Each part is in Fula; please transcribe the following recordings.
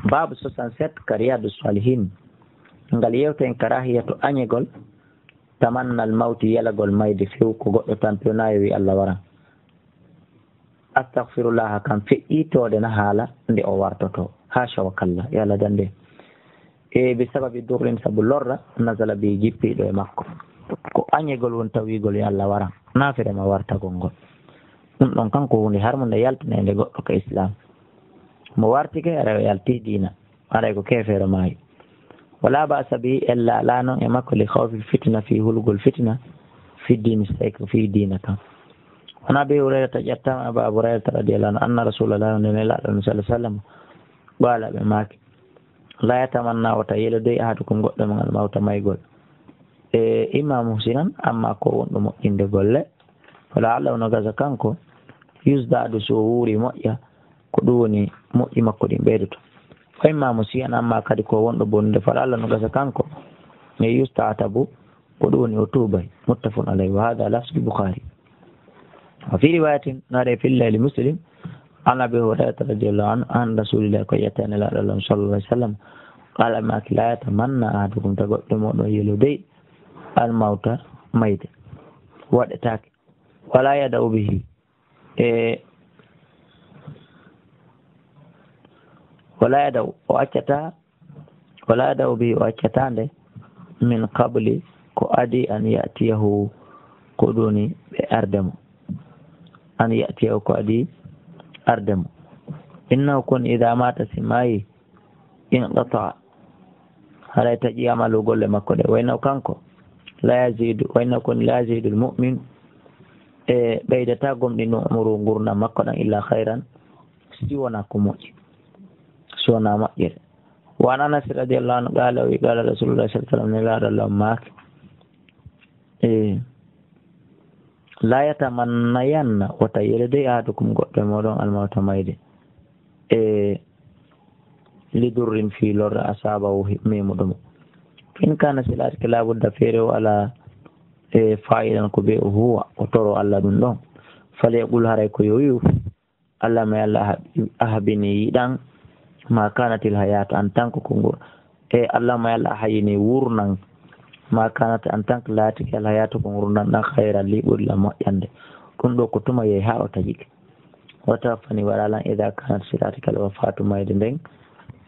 babu 67 ka riyadu salihin ngal yewten karahiyatu añegol tamannal mawti yalagol mayde few ko goɗɗo tampionayo wi Allah waran astaghfirullah kam feƴƴitode na haala nde o wartoto hasha wa kalla yo Allah dande e bi sababi durrin sabu lorra nasala bi jippiɗo e makko ko añegol won tawigol yo Allah waran nafirema wartagol ngol ɗum ɗon kanko hunde har mo nde yaltinede goɗɗo ko islam mo wartike ara o yalti dina aray ko kefere maayi wala ba'sa bi ella la noon e makko li khawfi fitna fi hulgol fitna fi dini seyko fi dina kam wona be hurayrata ƴettama aba hurayrata radiyallahu anhu anna rasulullah nene laɗo sallallahu alaihi wasallam ɓaala ɓe maaki la yatamanna wata yelodoy ahadukum goɗɗo mon almawta maygol e imma muhsinan amma ko wonɗo moƴƴinde golle wala allah no gasa kanko yusdadu so wuuri moƴƴa ko ɗum woni moƴƴi makko ɗin ɓeydoto fa imma musiyan amma kadi ko wonɗo bonnude fala allah no gasa kanko e yusta tabu ko ɗum woni o tuubay muttafaqun alayhi wa hada lafsul bukhari wa fi riwayatin naɗe fillali muslim an abi hurairata radiallahu anhu an rasulillah ko yettane laɗo allah sallallahu alaihi wasallam qala maki la yatamanna ahadukum ta goɗɗo moɗon yelodey almawta mayde waɗetake wala yada'u bihi e wala yada'u o accata wala yada'u bihi o accatande min qabli ko adi an yatiyahu ko ɗoni ɓe ardemo an yatiyahu ko adi ardemo innahu kun ida mata si mayi in qata haray taƴi amalu golle makko ɗe wayno kanko la yazidu wayno kun la yazidu almu'min e ɓeydata gomɗino umru gurdam makko ɗan illa hayran si wona ko moƴƴi si wona moƴƴere wa an anas radiallahu anhu qala wi qala rasulullah sallallahu alaihi wasallam ne laɗo allah maake la yatamannayanna wata yelede ahadukum goɗɗo moɗon almawta mayde e lidurrin fi lorre asabahu memuɗomo in kana silati ke labudda feere o ala e fayidan ko ɓe o huwa o toro allah ɗum ɗon fale ɓul haray ko yoyu allah ma allah ahabini yiɗan ma kanatil hayata en tant que kongo e allah ma allah hayini wurnan ma kanata en tant que laatike al hayata ko wurnan ɗan hayra liɓurla moƴƴande ɗum ɗo ko tuma yehi ha o taƴike wata fani waɗalan ida kanat silati kala wafatu mayde nden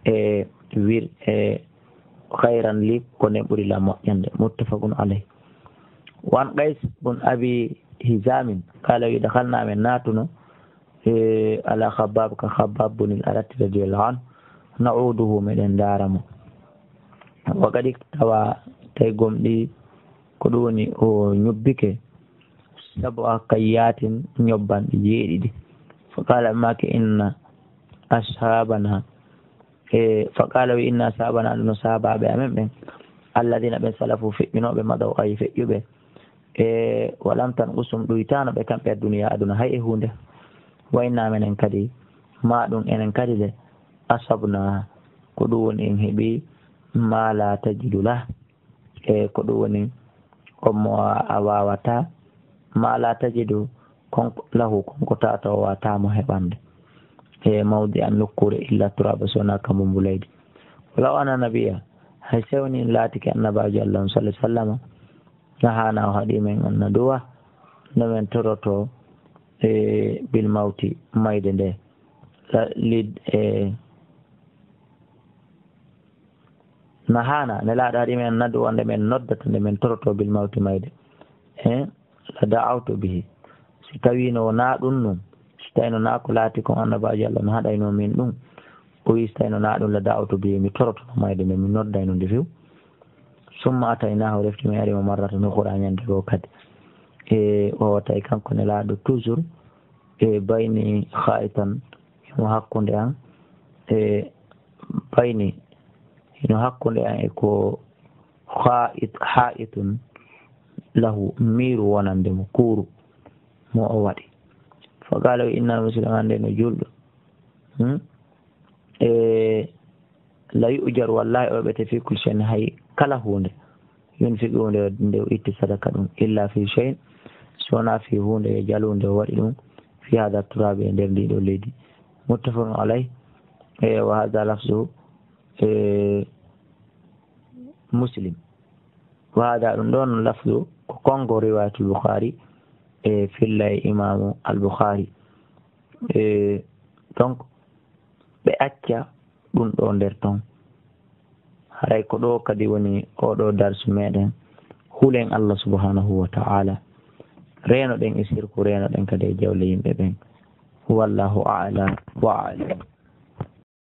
e wir e hayran li ko nden ɓurila moƴƴande muttafaqun alayh wan qays bun abi hizamin kala wi dakhalna men natuno ala khabbab ka khabbab bunil arati radiyallahu anhu na'uduhu meɗen daramo wa kadi tawa tay gomɗi ko ɗum woni o ñobbike sabu a kayyatin ñobbanɗi jeeɗiɗi fa qala maki inna ashabana fa qala wi inna ashabana ɗuno sahabaɓe amen ɓen alladina ɓen salafu feƴƴinoɓe maɗaw ay feƴƴuɓe walam tan usum ɗoytano ɓe kamɓe duniya aduna hay e hunde wayna menen kadi ma ɗum enen kadi de asabna ko ɗum woni en heeɓi ma la tajidu lah e ko ɗum woni omo a wawata ma la tajidu konko lahu konko tata o watamo heɓande e mawdi an nokkure illa turaba sona kamumbu leydi walaw ana nabiya hay sewni laatike annabajo allah sallallahu alaihi wasallam nahana o haɗi men anna duwa no men toroto e bil mawti mayde nde lid e nahana ne laaɗo haɗi men naddu wonde men noddata nde men toroto bil mawti mayde la da'awtu bihi si tawino wona ɗum ɗum si tawino na ko laati kon annabajo allah no haɗayno min ɗum o wi si tawino na ɗum la da'awtu bihi mi torotono mayde nde mi noddayno nde few summa ataynahu refti mi arimo marrata no qura ñande ɗo kadi e o tawi kanko ne laaɗo toujours e bayni haitan ino hakkude an e bayni ino hakkude an e ko haitun lahu miiru wonande mo kuuru mo o waɗi fa qala wi innal muslim hande no julɗo e la yujar wallahi o ɓete fi kul shay'in hay kala hunde yunfiqu hunde nde o itti sadaka ɗum illa fi shay'in sona fi hunde e jalunde o waɗi ɗum fi hada turabe e nder ndiɗo leydi muttafaqun alayh wa hada lafzu muslim wa hada ɗum ɗon lafzu ko kongo riwayatul Bukhari filla e imamu al-Bukhari. Donc ɓe acca ɗum ɗo nder ton haray ko ɗo kadi woni oɗo darsu meɗen hulen Allah subhanahu wa ta'ala reno ɗen e sirku reno ɗen kadi e jawle yimɓe ɓen wallahu a'lam wa a'lam.